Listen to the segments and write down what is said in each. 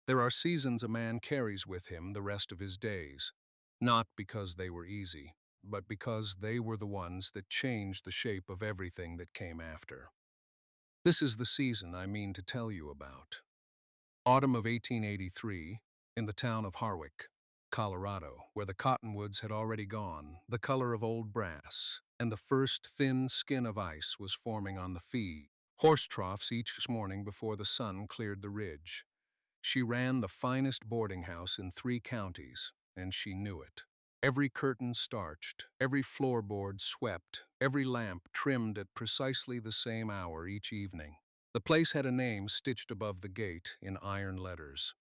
There are seasons a man carries with him the rest of his days, not because they were easy, but because they were the ones that changed the shape of everything that came after. This is the season I mean to tell you about. Autumn of 1883, in the town of Harwick, Colorado, where the cottonwoods had already gone, the color of old brass, and the first thin skin of ice was forming on the feed. Horse troughs each morning before the sun cleared the ridge. She ran the finest boarding house in 3 counties, and she knew it. Every curtain starched, every floorboard swept, every lamp trimmed at precisely the same hour each evening. The place had a name stitched above the gate in iron letters: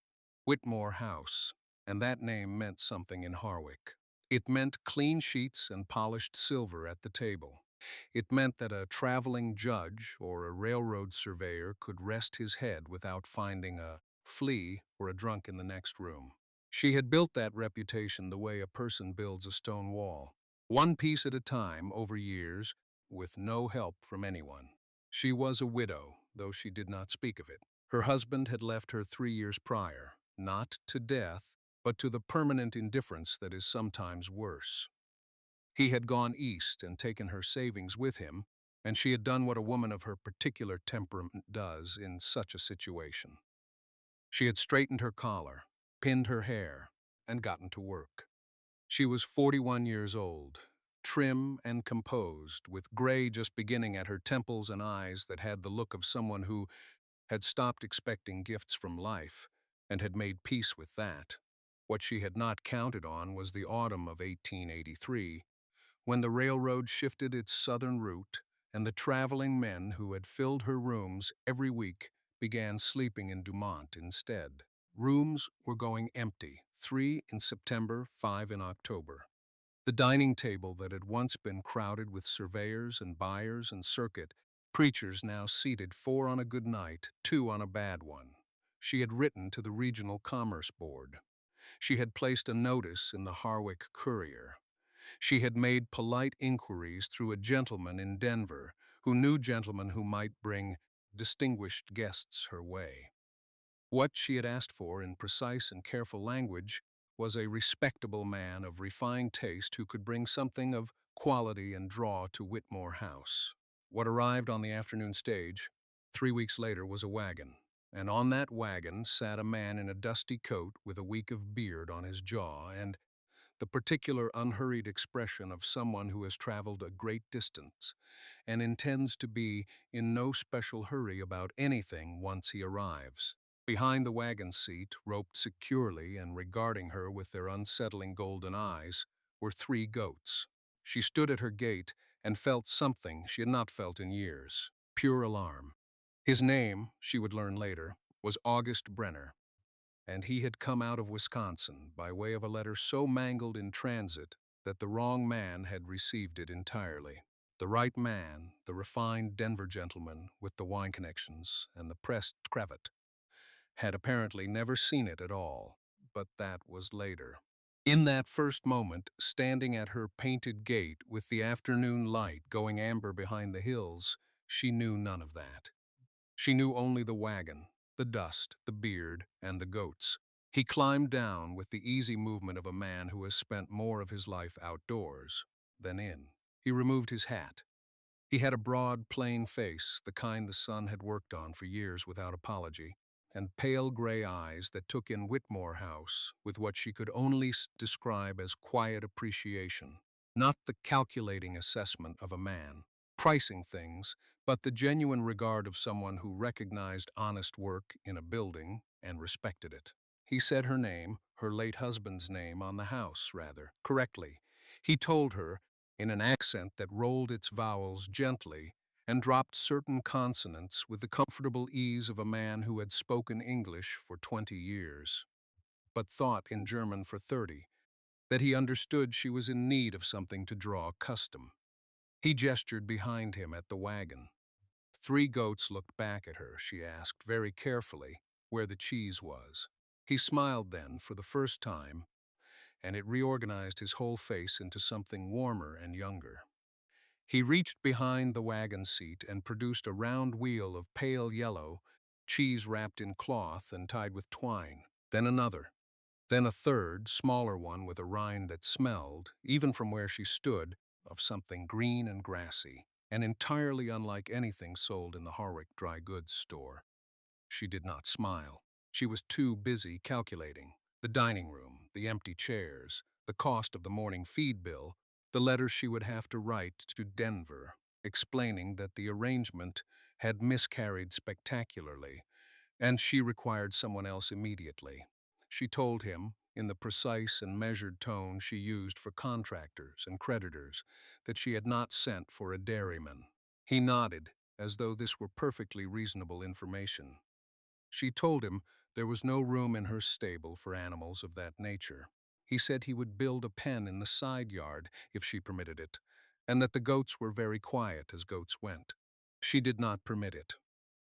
Whitmore House, and that name meant something in Harwick. It meant clean sheets and polished silver at the table. It meant that a traveling judge or a railroad surveyor could rest his head without finding a flea or a drunk in the next room. She had built that reputation the way a person builds a stone wall, one piece at a time over years, with no help from anyone. She was a widow, though she did not speak of it. Her husband had left her 3 years prior, not to death, but to the permanent indifference that is sometimes worse. He had gone east and taken her savings with him, and she had done what a woman of her particular temperament does in such a situation. She had straightened her collar, pinned her hair, and gotten to work. She was 41 years old, trim and composed, with gray just beginning at her temples and eyes that had the look of someone who had stopped expecting gifts from life and had made peace with that. What she had not counted on was the autumn of 1883, when the railroad shifted its southern route and the traveling men who had filled her rooms every week began sleeping in Dumont instead. Rooms were going empty, 3 in September, 5 in October. The dining table that had once been crowded with surveyors and buyers and circuit preachers now seated 4 on a good night, 2 on a bad one. She had written to the Regional Commerce Board. She had placed a notice in the Harwick Courier. She had made polite inquiries through a gentleman in Denver who knew gentlemen who might bring distinguished guests her way. What she had asked for in precise and careful language was a respectable man of refined taste who could bring something of quality and draw to Whitmore House. What arrived on the afternoon stage 3 weeks later was a wagon, and on that wagon sat a man in a dusty coat with a week of beard on his jaw and the particular unhurried expression of someone who has traveled a great distance and intends to be in no special hurry about anything once he arrives. Behind the wagon seat, roped securely and regarding her with their unsettling golden eyes, were 3 goats. She stood at her gate and felt something she had not felt in years: pure alarm. His name, she would learn later, was August Brenner, and he had come out of Wisconsin by way of a letter so mangled in transit that the wrong man had received it entirely. The right man, the refined Denver gentleman with the wine connections and the pressed cravat, had apparently never seen it at all, but that was later. In that first moment, standing at her painted gate with the afternoon light going amber behind the hills, she knew none of that. She knew only the wagon, the dust, the beard, and the goats. He climbed down with the easy movement of a man who has spent more of his life outdoors than in. He removed his hat. He had a broad, plain face, the kind the sun had worked on for years without apology, and pale gray eyes that took in Whitmore House with what she could only describe as quiet appreciation, not the calculating assessment of a man pricing things, but the genuine regard of someone who recognized honest work in a building and respected it. He said her name, her late husband's name on the house, rather, correctly. He told her, in an accent that rolled its vowels gently and dropped certain consonants with the comfortable ease of a man who had spoken English for 20 years, but thought in German for 30, that he understood she was in need of something to draw custom. He gestured behind him at the wagon. 3 goats looked back at her, she asked, very carefully, where the cheese was. He smiled then, for the first time, and it reorganized his whole face into something warmer and younger. He reached behind the wagon seat and produced a round wheel of pale yellow, cheese wrapped in cloth and tied with twine. then another, then a third, smaller one with a rind that smelled, even from where she stood, of something green and grassy, and entirely unlike anything sold in the Harwick dry goods store. She did not smile. She was too busy calculating. The dining room, the empty chairs, the cost of the morning feed bill, the letters she would have to write to Denver, explaining that the arrangement had miscarried spectacularly, and she required someone else immediately. She told him, in the precise and measured tone she used for contractors and creditors, that she had not sent for a dairyman. He nodded, as though this were perfectly reasonable information. She told him there was no room in her stable for animals of that nature. He said he would build a pen in the side yard if she permitted it, and that the goats were very quiet as goats went. She did not permit it.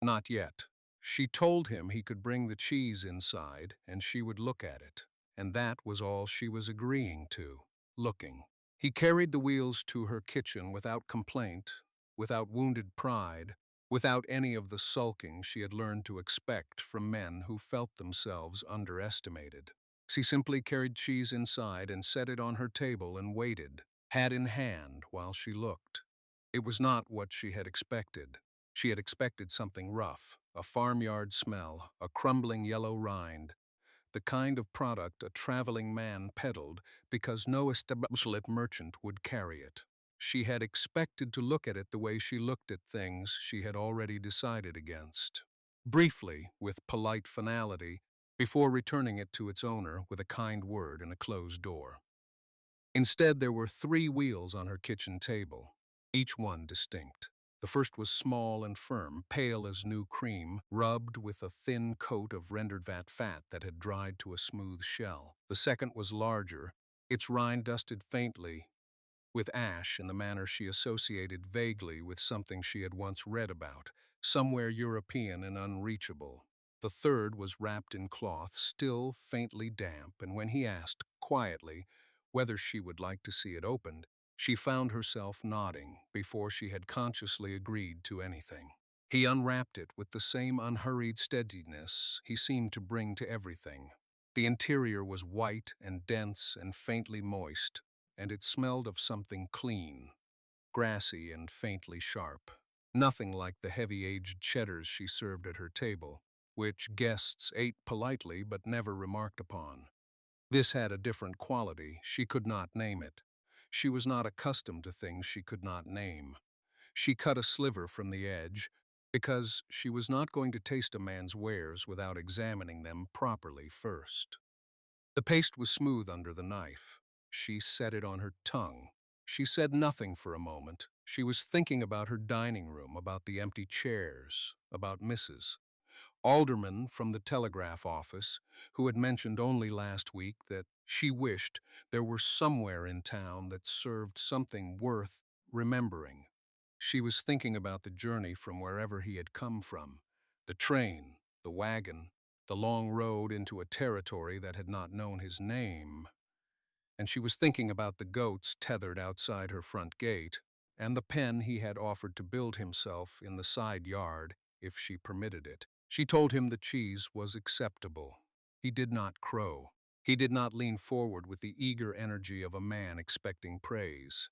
Not yet. She told him he could bring the cheese inside and she would look at it, and that was all she was agreeing to, looking. He carried the wheels to her kitchen without complaint, without wounded pride, without any of the sulking she had learned to expect from men who felt themselves underestimated. She simply carried cheese inside and set it on her table and waited, hat in hand, while she looked. It was not what she had expected. She had expected something rough, a farmyard smell, a crumbling yellow rind, the kind of product a traveling man peddled because no establishment merchant would carry it. She had expected to look at it the way she looked at things she had already decided against. Briefly, with polite finality, before returning it to its owner with a kind word and a closed door. Instead, there were 3 wheels on her kitchen table, each one distinct. The first was small and firm, pale as new cream, rubbed with a thin coat of rendered vat fat that had dried to a smooth shell. The second was larger, its rind dusted faintly with ash in the manner she associated vaguely with something she had once read about, somewhere European and unreachable. The third was wrapped in cloth, still faintly damp, and when he asked, quietly, whether she would like to see it opened, she found herself nodding before she had consciously agreed to anything. He unwrapped it with the same unhurried steadiness he seemed to bring to everything. The interior was white and dense and faintly moist, and it smelled of something clean, grassy and faintly sharp. Nothing like the heavy-aged cheddars she served at her table, which guests ate politely but never remarked upon. This had a different quality, she could not name it. She was not accustomed to things she could not name. She cut a sliver from the edge, because she was not going to taste a man's wares without examining them properly first. The paste was smooth under the knife. She set it on her tongue. She said nothing for a moment. She was thinking about her dining room, about the empty chairs, about Mrs. Alderman from the telegraph office, who had mentioned only last week that she wished there were somewhere in town that served something worth remembering. She was thinking about the journey from wherever he had come from, the train, the wagon, the long road into a territory that had not known his name, and she was thinking about the goats tethered outside her front gate, and the pen he had offered to build himself in the side yard if she permitted it. She told him the cheese was acceptable. He did not crow. He did not lean forward with the eager energy of a man expecting praise.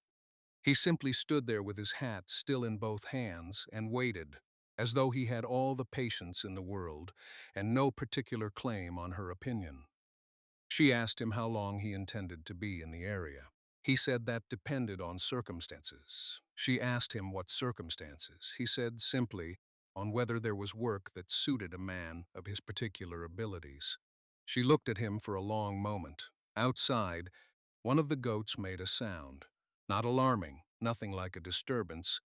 He simply stood there with his hat still in both hands and waited, as though he had all the patience in the world and no particular claim on her opinion. She asked him how long he intended to be in the area. He said that depended on circumstances. She asked him what circumstances. He said simply on whether there was work that suited a man of his particular abilities. She looked at him for a long moment. Outside, one of the goats made a sound. Not alarming, nothing like a disturbance,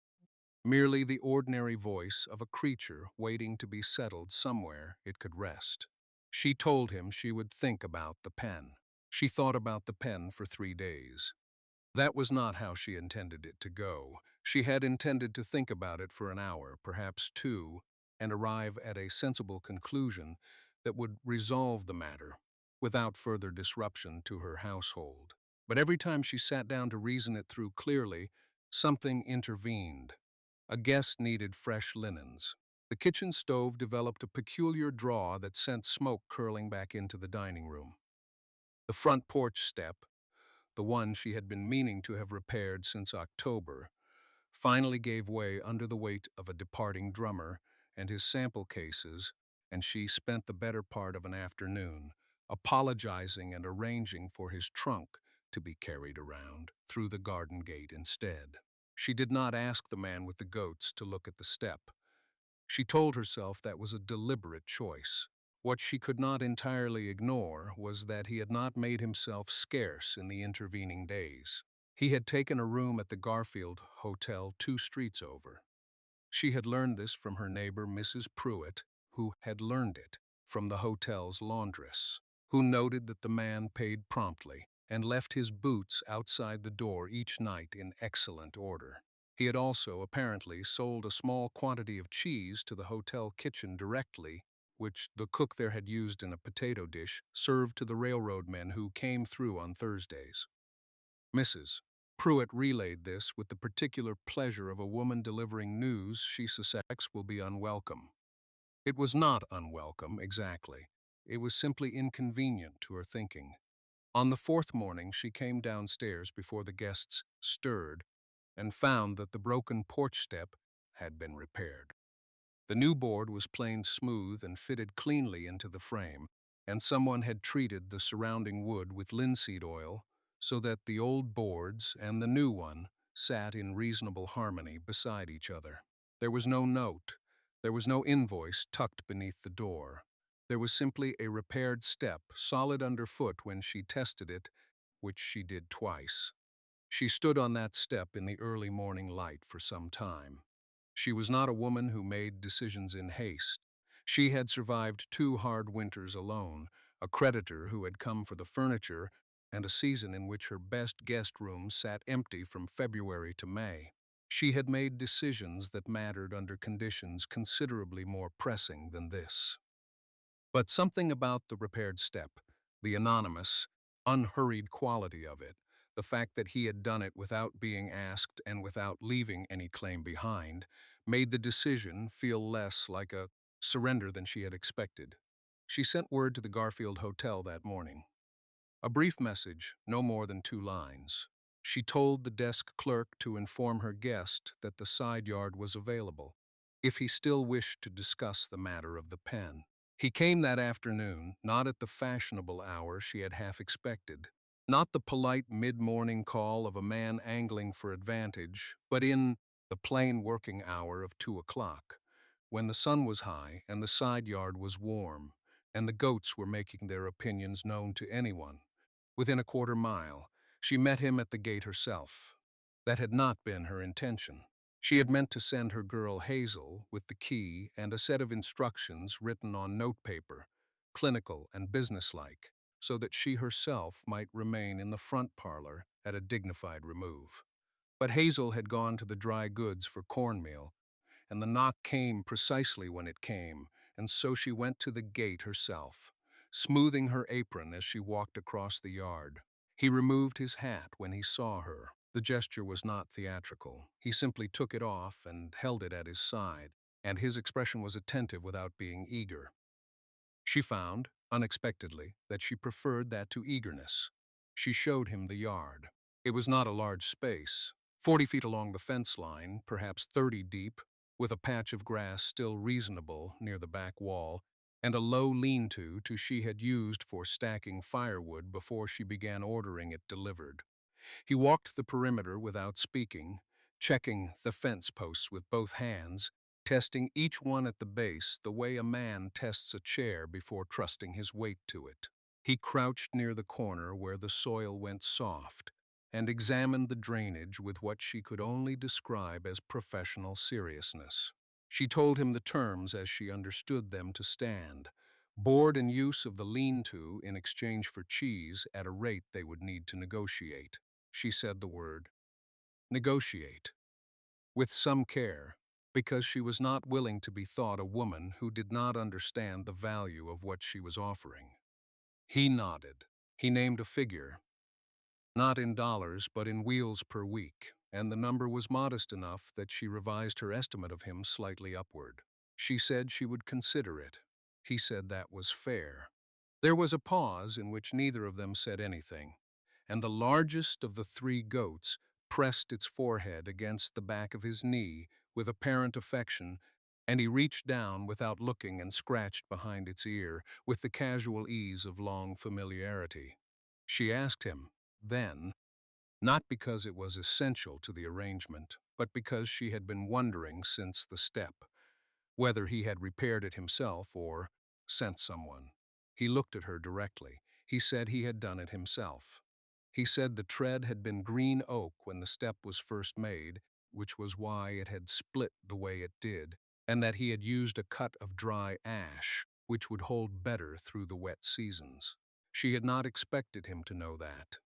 merely the ordinary voice of a creature waiting to be settled somewhere it could rest. She told him she would think about the pen. She thought about the pen for 3 days. That was not how she intended it to go. She had intended to think about it for an hour, perhaps 2, and arrive at a sensible conclusion that would resolve the matter without further disruption to her household. But every time she sat down to reason it through clearly, something intervened. A guest needed fresh linens. The kitchen stove developed a peculiar draw that sent smoke curling back into the dining room. The front porch step, the one she had been meaning to have repaired since October, finally gave way under the weight of a departing drummer and his sample cases, and she spent the better part of an afternoon apologizing and arranging for his trunk to be carried around through the garden gate instead. She did not ask the man with the goats to look at the step. She told herself that was a deliberate choice. What she could not entirely ignore was that he had not made himself scarce in the intervening days. He had taken a room at the Garfield Hotel 2 streets over. She had learned this from her neighbor, Mrs. Pruitt, who had learned it from the hotel's laundress, who noted that the man paid promptly and left his boots outside the door each night in excellent order. He had also, apparently, sold a small quantity of cheese to the hotel kitchen directly, which the cook there had used in a potato dish served to the railroad men who came through on Thursdays. Mrs. Pruitt relayed this with the particular pleasure of a woman delivering news she suspects will be unwelcome. It was not unwelcome, exactly. It was simply inconvenient to her thinking. On the fourth morning, she came downstairs before the guests stirred and found that the broken porch step had been repaired. The new board was planed smooth and fitted cleanly into the frame, and someone had treated the surrounding wood with linseed oil so that the old boards and the new one sat in reasonable harmony beside each other. There was no note, there was no invoice tucked beneath the door. There was simply a repaired step, solid underfoot when she tested it, which she did twice. She stood on that step in the early morning light for some time. She was not a woman who made decisions in haste. She had survived 2 hard winters alone, a creditor who had come for the furniture, and a season in which her best guest room sat empty from February to May. She had made decisions that mattered under conditions considerably more pressing than this. But something about the repaired step, the anonymous, unhurried quality of it, the fact that he had done it without being asked and without leaving any claim behind, made the decision feel less like a surrender than she had expected. She sent word to the Garfield Hotel that morning. A brief message, no more than 2 lines. She told the desk clerk to inform her guest that the side yard was available, if he still wished to discuss the matter of the pen. He came that afternoon, not at the fashionable hour she had half expected, not the polite mid-morning call of a man angling for advantage, but in the plain working hour of 2 o'clock, when the sun was high and the side yard was warm, and the goats were making their opinions known to anyone. Within a quarter mile, she met him at the gate herself. That had not been her intention. She had meant to send her girl Hazel with the key and a set of instructions written on notepaper, clinical and businesslike, so that she herself might remain in the front parlor at a dignified remove. But Hazel had gone to the dry goods for cornmeal, and the knock came precisely when it came, and so she went to the gate herself, smoothing her apron as she walked across the yard. He removed his hat when he saw her. The gesture was not theatrical. He simply took it off and held it at his side, and his expression was attentive without being eager. She found, unexpectedly, that she preferred that to eagerness. She showed him the yard. It was not a large space, 40 feet along the fence line, perhaps 30 deep, with a patch of grass still reasonable near the back wall, and a low lean-to she had used for stacking firewood before she began ordering it delivered. He walked the perimeter without speaking, checking the fence posts with both hands, testing each one at the base the way a man tests a chair before trusting his weight to it. He crouched near the corner where the soil went soft and examined the drainage with what she could only describe as professional seriousness. She told him the terms as she understood them to stand, board and use of the lean-to in exchange for cheese at a rate they would need to negotiate. She said the word, negotiate, with some care, because she was not willing to be thought a woman who did not understand the value of what she was offering. He nodded. He named a figure, not in dollars but in wheels per week, and the number was modest enough that she revised her estimate of him slightly upward. She said she would consider it. He said that was fair. There was a pause in which neither of them said anything, and the largest of the three goats pressed its forehead against the back of his knee with apparent affection, and he reached down without looking and scratched behind its ear with the casual ease of long familiarity. She asked him, then, not because it was essential to the arrangement, but because she had been wondering since the step, whether he had repaired it himself or sent someone. He looked at her directly. He said he had done it himself. He said the tread had been green oak when the step was first made, which was why it had split the way it did, and that he had used a cut of dry ash, which would hold better through the wet seasons. She had not expected him to know that.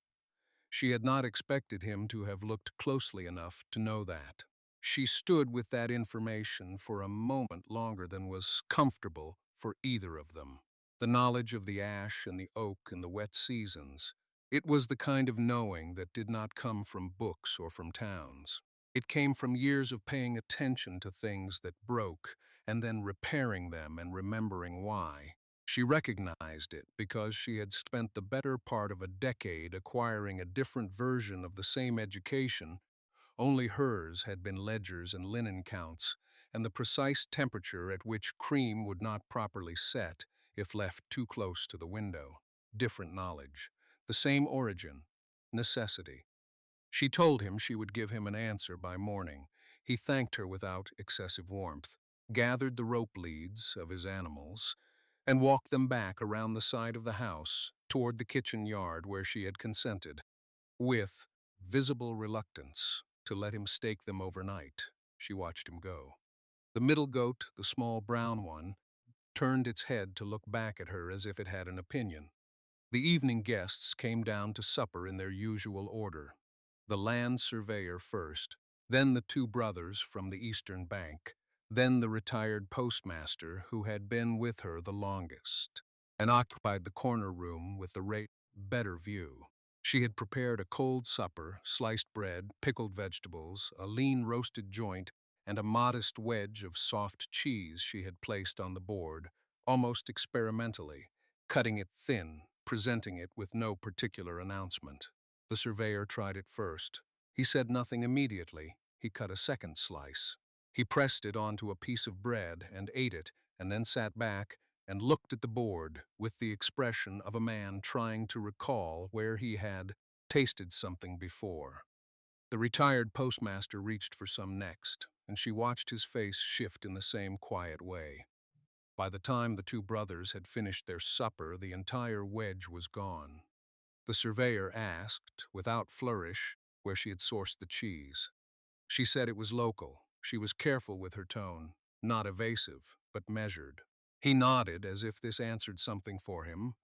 She had not expected him to have looked closely enough to know that. She stood with that information for a moment longer than was comfortable for either of them. The knowledge of the ash and the oak in the wet seasons. It was the kind of knowing that did not come from books or from towns. It came from years of paying attention to things that broke and then repairing them and remembering why. She recognized it because she had spent the better part of a decade acquiring a different version of the same education, only hers had been ledgers and linen counts, and the precise temperature at which cream would not properly set if left too close to the window. Different knowledge. The same origin. Necessity. She told him she would give him an answer by morning. He thanked her without excessive warmth, gathered the rope leads of his animals, and walked them back around the side of the house toward the kitchen yard where she had consented, with visible reluctance, to let him stake them overnight. She watched him go. The middle goat, the small brown one, turned its head to look back at her as if it had an opinion. The evening guests came down to supper in their usual order. The land surveyor first, then the two brothers from the eastern bank, then the retired postmaster who had been with her the longest, and occupied the corner room with the better view. She had prepared a cold supper, sliced bread, pickled vegetables, a lean roasted joint, and a modest wedge of soft cheese she had placed on the board, almost experimentally, cutting it thin, presenting it with no particular announcement. The surveyor tried it first. He said nothing immediately. He cut a second slice. He pressed it onto a piece of bread and ate it, and then sat back and looked at the board with the expression of a man trying to recall where he had tasted something before. The retired postmaster reached for some next, and she watched his face shift in the same quiet way. By the time the two brothers had finished their supper, the entire wedge was gone. The surveyor asked, without flourish, where she had sourced the cheese. She said it was local. She was careful with her tone, not evasive, but measured. He nodded as if this answered something for him,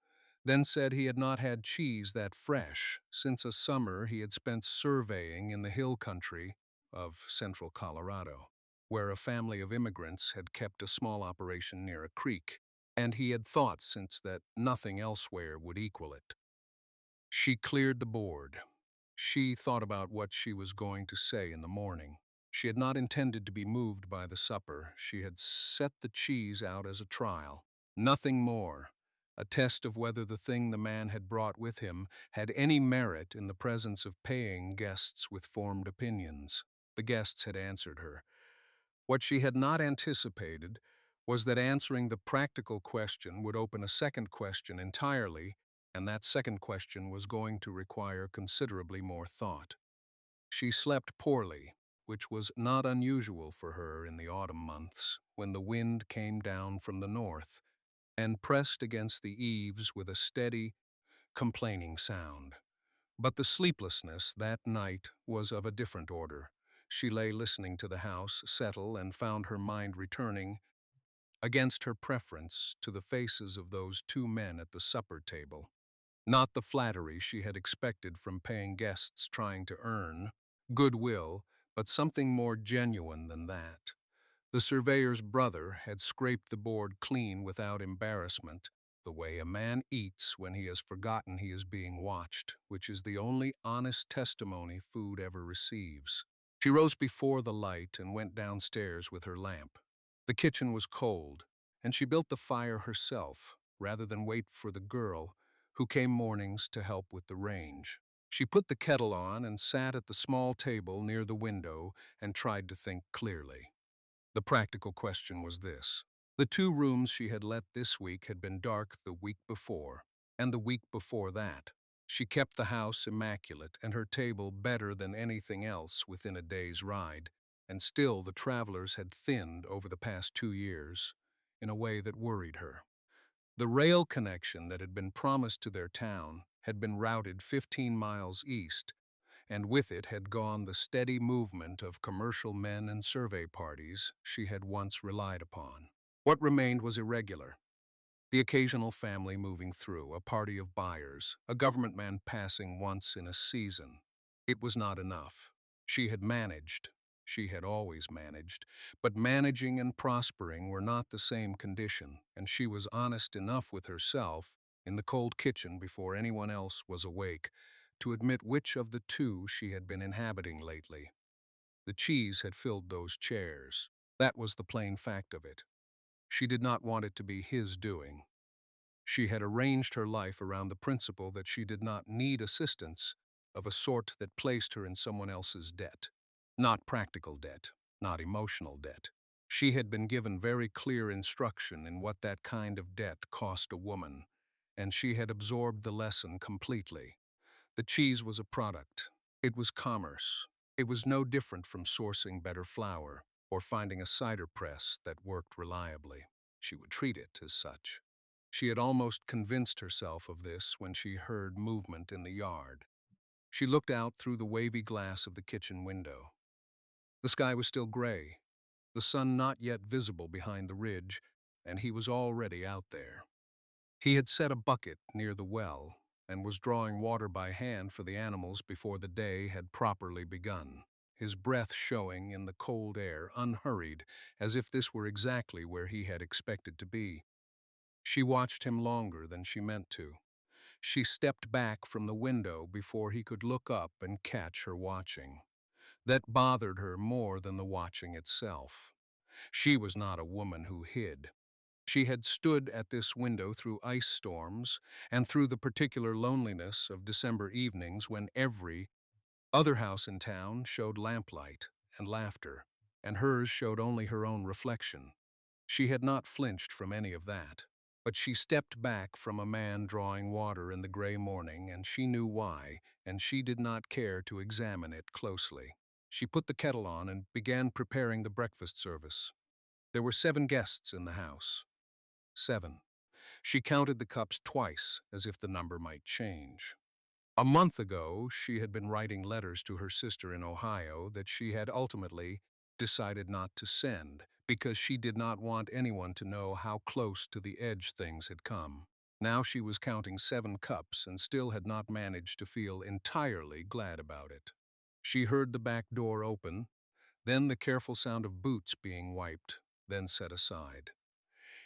then said he had not had cheese that fresh since a summer he had spent surveying in the hill country of central Colorado, where a family of immigrants had kept a small operation near a creek, and he had thought since that nothing elsewhere would equal it. She cleared the board. She thought about what she was going to say in the morning. She had not intended to be moved by the supper. She had set the cheese out as a trial. Nothing more. A test of whether the thing the man had brought with him had any merit in the presence of paying guests with formed opinions. The guests had answered her. What she had not anticipated was that answering the practical question would open a second question entirely, and that second question was going to require considerably more thought. She slept poorly, which was not unusual for her in the autumn months, when the wind came down from the north and pressed against the eaves with a steady, complaining sound. But the sleeplessness that night was of a different order. She lay listening to the house settle and found her mind returning, against her preference, to the faces of those two men at the supper table. Not the flattery she had expected from paying guests trying to earn goodwill, but something more genuine than that. The surveyor's brother had scraped the board clean without embarrassment, the way a man eats when he has forgotten he is being watched, which is the only honest testimony food ever receives. She rose before the light and went downstairs with her lamp. The kitchen was cold, and she built the fire herself, rather than wait for the girl, who came mornings to help with the range. She put the kettle on and sat at the small table near the window and tried to think clearly. The practical question was this. The two rooms she had let this week had been dark the week before, and the week before that. She kept the house immaculate and her table better than anything else within a day's ride, and still the travelers had thinned over the past 2 years in a way that worried her. The rail connection that had been promised to their town had been routed 15 miles east, and with it had gone the steady movement of commercial men and survey parties she had once relied upon. What remained was irregular. The occasional family moving through, a party of buyers, a government man passing once in a season. It was not enough. She had managed. She had always managed. But managing and prospering were not the same condition, and she was honest enough with herself, in the cold kitchen before anyone else was awake, to admit which of the two she had been inhabiting lately. The cheese had filled those chairs. That was the plain fact of it. She did not want it to be his doing. She had arranged her life around the principle that she did not need assistance of a sort that placed her in someone else's debt. Not practical debt, not emotional debt. She had been given very clear instruction in what that kind of debt cost a woman, and she had absorbed the lesson completely. The cheese was a product. It was commerce. It was no different from sourcing better flour or finding a cider press that worked reliably. She would treat it as such. She had almost convinced herself of this when she heard movement in the yard. She looked out through the wavy glass of the kitchen window. The sky was still gray, the sun not yet visible behind the ridge, and he was already out there. He had set a bucket near the well and was drawing water by hand for the animals before the day had properly begun, his breath showing in the cold air, unhurried, as if this were exactly where he had expected to be. She watched him longer than she meant to. She stepped back from the window before he could look up and catch her watching. That bothered her more than the watching itself. She was not a woman who hid. She had stood at this window through ice storms and through the particular loneliness of December evenings when every other house in town showed lamplight and laughter, and hers showed only her own reflection. She had not flinched from any of that, but she stepped back from a man drawing water in the gray morning, and she knew why, and she did not care to examine it closely. She put the kettle on and began preparing the breakfast service. There were 7 guests in the house. 7. She counted the cups twice, as if the number might change. A month ago, she had been writing letters to her sister in Ohio that she had ultimately decided not to send because she did not want anyone to know how close to the edge things had come. Now she was counting 7 cups and still had not managed to feel entirely glad about it. She heard the back door open, then the careful sound of boots being wiped, then set aside.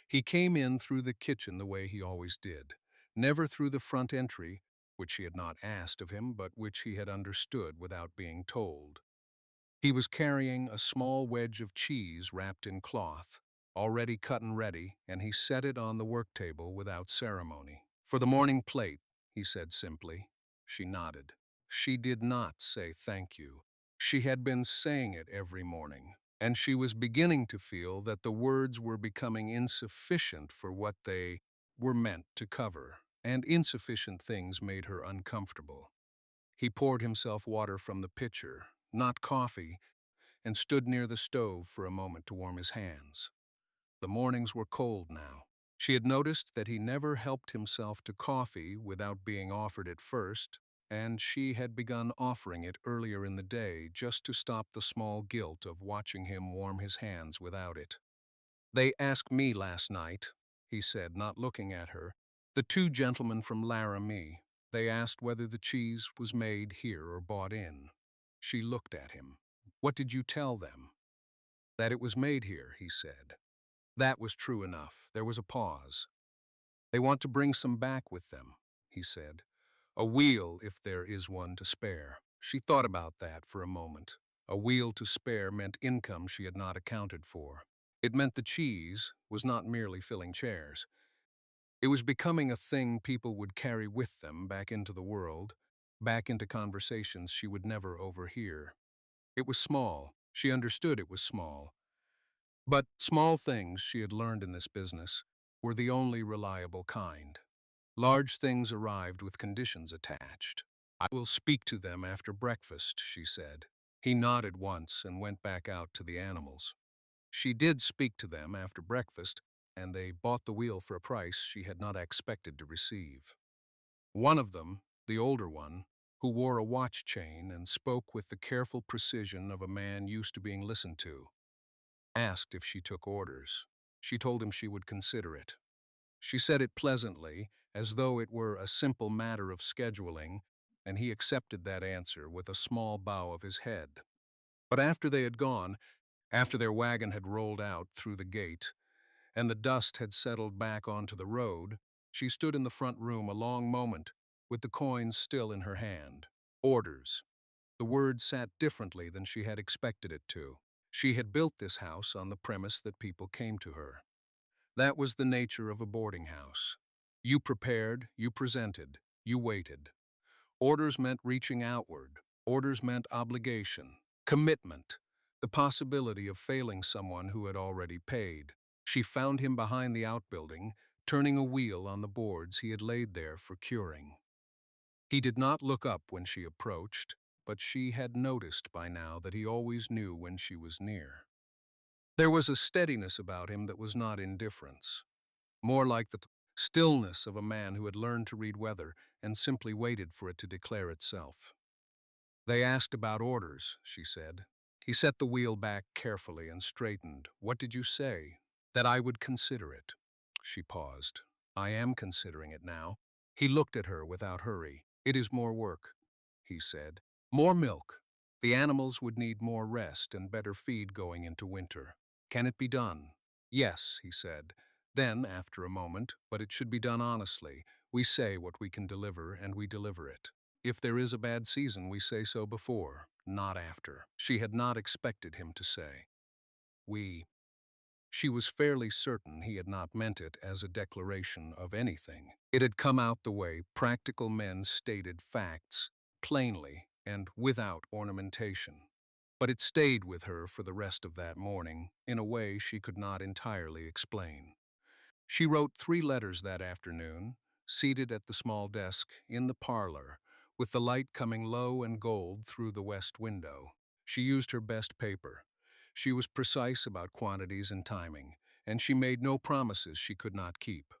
He came in through the kitchen the way he always did, never through the front entry, which she had not asked of him, but which he had understood without being told. He was carrying a small wedge of cheese wrapped in cloth, already cut and ready, and he set it on the work table without ceremony. "For the morning plate," he said simply. She nodded. She did not say thank you. She had been saying it every morning, and she was beginning to feel that the words were becoming insufficient for what they were meant to cover, and insufficient things made her uncomfortable. He poured himself water from the pitcher, not coffee, and stood near the stove for a moment to warm his hands. The mornings were cold now. She had noticed that he never helped himself to coffee without being offered it first, and she had begun offering it earlier in the day just to stop the small guilt of watching him warm his hands without it. "They asked me last night," he said, not looking at her. "The 2 gentlemen from Laramie. They asked whether the cheese was made here or bought in." She looked at him. "What did you tell them?" "That it was made here," he said. That was true enough. There was a pause. "They want to bring some back with them," he said. "A wheel, if there is one to spare." She thought about that for a moment. A wheel to spare meant income she had not accounted for. It meant the cheese was not merely filling chairs. It was becoming a thing people would carry with them back into the world, back into conversations she would never overhear. It was small. She understood it was small. But small things she had learned in this business were the only reliable kind. Large things arrived with conditions attached. I will speak to them after breakfast, she said. He nodded once and went back out to the animals. She did speak to them after breakfast, and they bought the wheel for a price she had not expected to receive. One of them, the older one, who wore a watch chain and spoke with the careful precision of a man used to being listened to, asked if she took orders. She told him she would consider it. She said it pleasantly, as though it were a simple matter of scheduling, and he accepted that answer with a small bow of his head. But after they had gone, after their wagon had rolled out through the gate, and the dust had settled back onto the road, she stood in the front room a long moment, with the coins still in her hand. Orders. The word sat differently than she had expected it to. She had built this house on the premise that people came to her. That was the nature of a boarding house. You prepared, you presented, you waited. Orders meant reaching outward. Orders meant obligation, commitment, the possibility of failing someone who had already paid. She found him behind the outbuilding, turning a wheel on the boards he had laid there for curing. He did not look up when she approached, but she had noticed by now that he always knew when she was near. There was a steadiness about him that was not indifference, more like the stillness of a man who had learned to read weather and simply waited for it to declare itself. They asked about orders, she said. He set the wheel back carefully and straightened. What did you say? That I would consider it. She paused. I am considering it now. He looked at her without hurry. It is more work, he said. More milk. The animals would need more rest and better feed going into winter. Can it be done? Yes, he said. Then, after a moment, but it should be done honestly. We say what we can deliver, and we deliver it. If there is a bad season, we say so before, not after. She had not expected him to say. We. She was fairly certain he had not meant it as a declaration of anything. It had come out the way practical men stated facts, plainly and without ornamentation. But it stayed with her for the rest of that morning in a way she could not entirely explain. She wrote 3 letters that afternoon, seated at the small desk in the parlor, with the light coming low and gold through the west window. She used her best paper. She was precise about quantities and timing, and she made no promises she could not keep.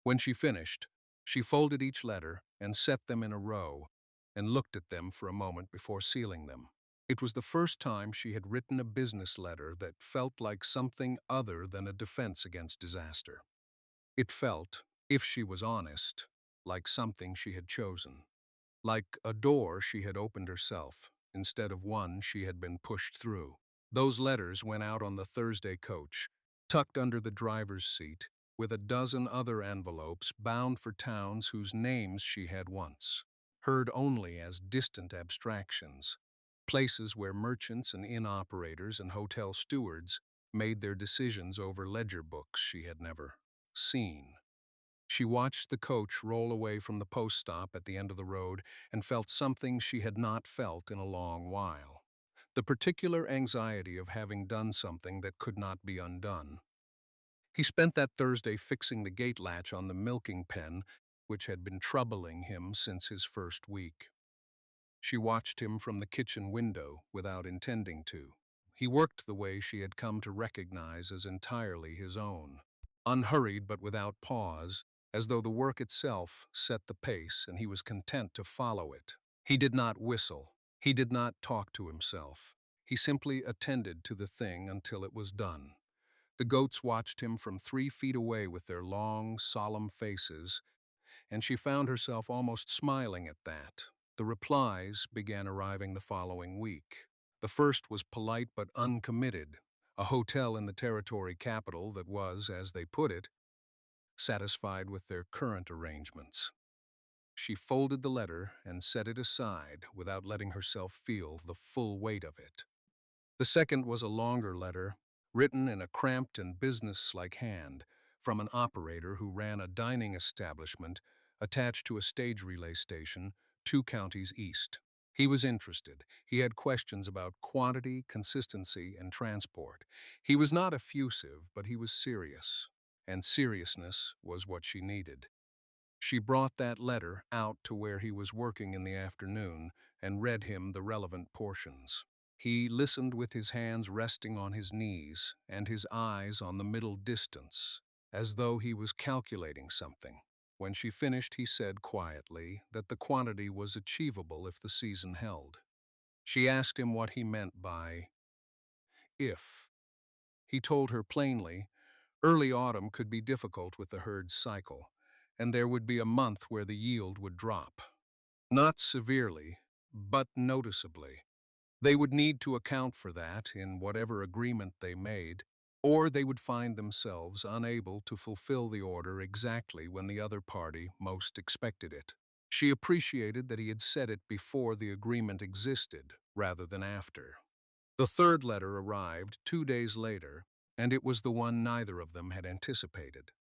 When she finished, she folded each letter and set them in a row and looked at them for a moment before sealing them. It was the first time she had written a business letter that felt like something other than a defense against disaster. It felt, if she was honest, like something she had chosen, like a door she had opened herself, instead of one she had been pushed through. Those letters went out on the Thursday coach, tucked under the driver's seat, with a dozen other envelopes bound for towns whose names she had once heard only as distant abstractions, places where merchants and inn operators and hotel stewards made their decisions over ledger books she had never seen. She watched the coach roll away from the post stop at the end of the road and felt something she had not felt in a long while. The particular anxiety of having done something that could not be undone. He spent that Thursday fixing the gate latch on the milking pen, which had been troubling him since his first week. She watched him from the kitchen window without intending to. He worked the way she had come to recognize as entirely his own, unhurried but without pause, as though the work itself set the pace and he was content to follow it. He did not whistle. He did not talk to himself. He simply attended to the thing until it was done. The goats watched him from 3 feet away with their long, solemn faces, and she found herself almost smiling at that. The replies began arriving the following week. The first was polite but uncommitted, a hotel in the territory capital that was, as they put it, satisfied with their current arrangements. She folded the letter and set it aside without letting herself feel the full weight of it. The second was a longer letter, written in a cramped and business-like hand from an operator who ran a dining establishment attached to a stage relay station 2 counties east. He was interested. He had questions about quantity, consistency, and transport. He was not effusive, but he was serious, and seriousness was what she needed. She brought that letter out to where he was working in the afternoon and read him the relevant portions. He listened with his hands resting on his knees and his eyes on the middle distance, as though he was calculating something. When she finished, he said quietly that the quantity was achievable if the season held. She asked him what he meant by if. He told her plainly early autumn could be difficult with the herd's cycle, and there would be a month where the yield would drop. Not severely, but noticeably. They would need to account for that in whatever agreement they made, or they would find themselves unable to fulfill the order exactly when the other party most expected it. She appreciated that he had said it before the agreement existed, rather than after. The third letter arrived 2 days later, and it was the one neither of them had anticipated.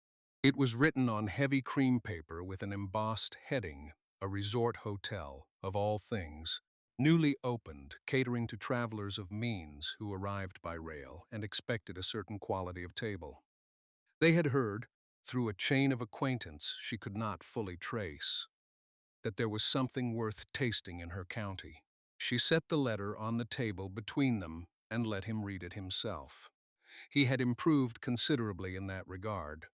It was written on heavy cream paper with an embossed heading, a resort hotel, of all things, newly opened, catering to travelers of means who arrived by rail and expected a certain quality of table. They had heard, through a chain of acquaintance she could not fully trace, that there was something worth tasting in her county. She set the letter on the table between them and let him read it himself. He had improved considerably in that regard.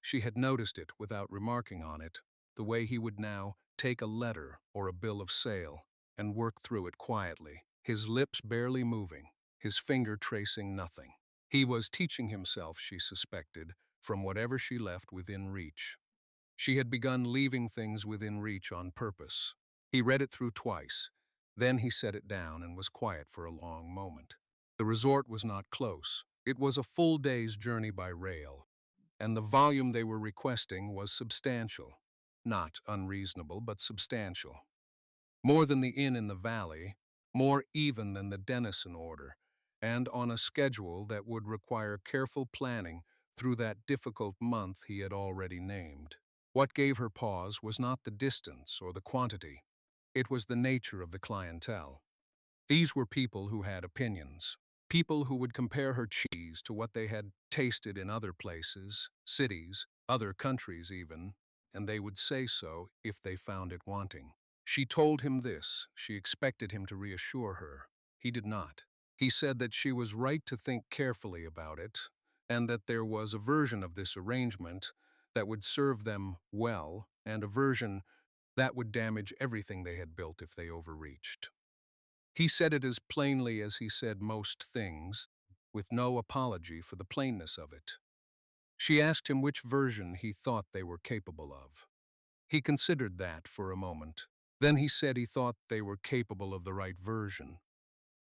She had noticed it without remarking on it, the way he would now take a letter or a bill of sale and work through it quietly, his lips barely moving, his finger tracing nothing. He was teaching himself, she suspected, from whatever she left within reach. She had begun leaving things within reach on purpose. He read it through twice. Then he set it down and was quiet for a long moment. The resort was not close. It was a full day's journey by rail, and the volume they were requesting was substantial. Not unreasonable, but substantial. More than the inn in the valley, more even than the Denison order, and on a schedule that would require careful planning through that difficult month he had already named. What gave her pause was not the distance or the quantity. It was the nature of the clientele. These were people who had opinions, people who would compare her cheese to what they had tasted in other places, cities, other countries even, and they would say so if they found it wanting. She told him this. She expected him to reassure her. He did not. He said that she was right to think carefully about it, and that there was a version of this arrangement that would serve them well, and a version that would damage everything they had built if they overreached. He said it as plainly as he said most things, with no apology for the plainness of it. She asked him which version he thought they were capable of. He considered that for a moment. Then he said he thought they were capable of the right version,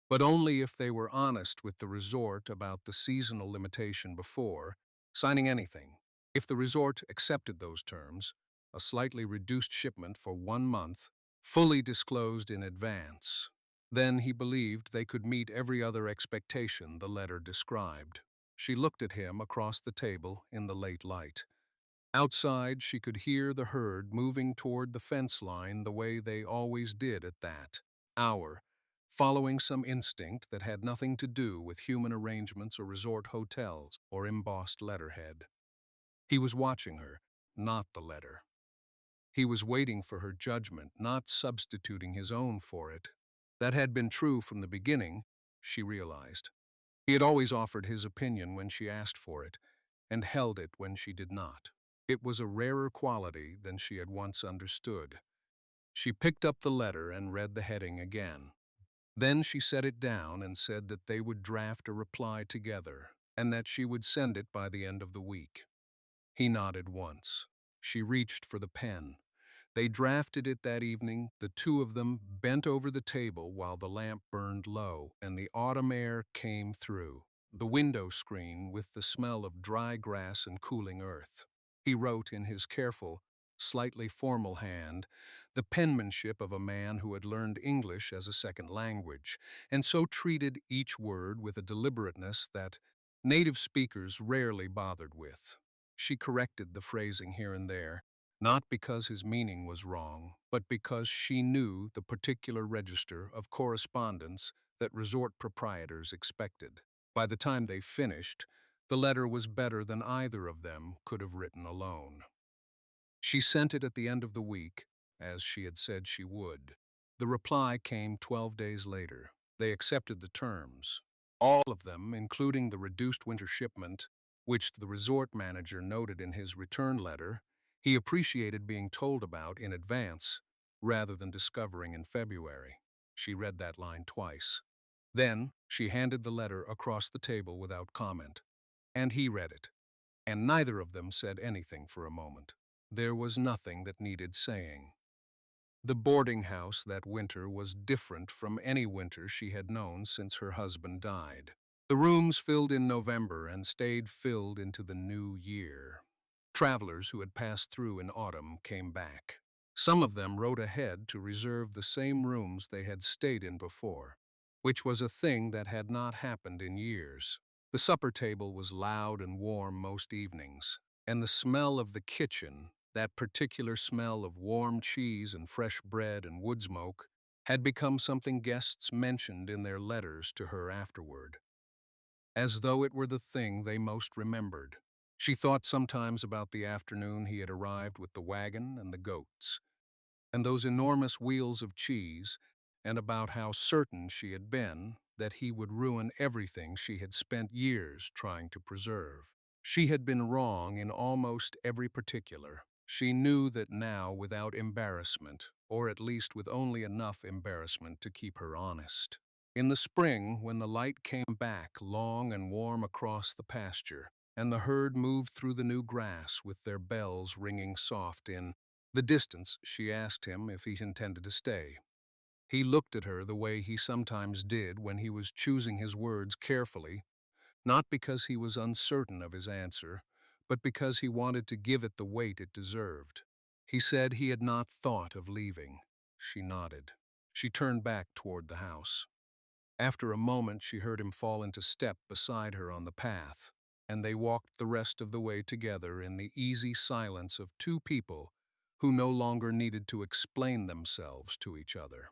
but only if they were honest with the resort about the seasonal limitation before signing anything. If the resort accepted those terms, a slightly reduced shipment for 1 month, fully disclosed in advance, then he believed they could meet every other expectation the letter described. She looked at him across the table in the late light. Outside, she could hear the herd moving toward the fence line the way they always did at that hour, following some instinct that had nothing to do with human arrangements or resort hotels or embossed letterhead. He was watching her, not the letter. He was waiting for her judgment, not substituting his own for it. That had been true from the beginning, she realized. He had always offered his opinion when she asked for it, and held it when she did not. It was a rarer quality than she had once understood. She picked up the letter and read the heading again. Then she set it down and said that they would draft a reply together, and that she would send it by the end of the week. He nodded once. She reached for the pen. They drafted it that evening, the two of them bent over the table while the lamp burned low and the autumn air came through the window screen with the smell of dry grass and cooling earth. He wrote in his careful, slightly formal hand, the penmanship of a man who had learned English as a second language, and so treated each word with a deliberateness that native speakers rarely bothered with. She corrected the phrasing here and there, not because his meaning was wrong, but because she knew the particular register of correspondence that resort proprietors expected. By the time they finished, the letter was better than either of them could have written alone. She sent it at the end of the week, as she had said she would. The reply came 12 days later. They accepted the terms. All of them, including the reduced winter shipment, which the resort manager noted in his return letter, he appreciated being told about in advance rather than discovering in February. She read that line twice. Then, she handed the letter across the table without comment. And he read it. And neither of them said anything for a moment. There was nothing that needed saying. The boarding house that winter was different from any winter she had known since her husband died. The rooms filled in November and stayed filled into the new year. Travelers who had passed through in autumn came back. Some of them wrote ahead to reserve the same rooms they had stayed in before, which was a thing that had not happened in years. The supper table was loud and warm most evenings, and the smell of the kitchen, that particular smell of warm cheese and fresh bread and wood smoke, had become something guests mentioned in their letters to her afterward, as though it were the thing they most remembered. She thought sometimes about the afternoon he had arrived with the wagon and the goats, and those enormous wheels of cheese, and about how certain she had been that he would ruin everything she had spent years trying to preserve. She had been wrong in almost every particular. She knew that now without embarrassment, or at least with only enough embarrassment to keep her honest. In the spring, when the light came back long and warm across the pasture, and the herd moved through the new grass with their bells ringing soft in the distance, she asked him if he intended to stay. He looked at her the way he sometimes did when he was choosing his words carefully, not because he was uncertain of his answer, but because he wanted to give it the weight it deserved. He said he had not thought of leaving. She nodded. She turned back toward the house. After a moment, she heard him fall into step beside her on the path, and they walked the rest of the way together in the easy silence of two people who no longer needed to explain themselves to each other.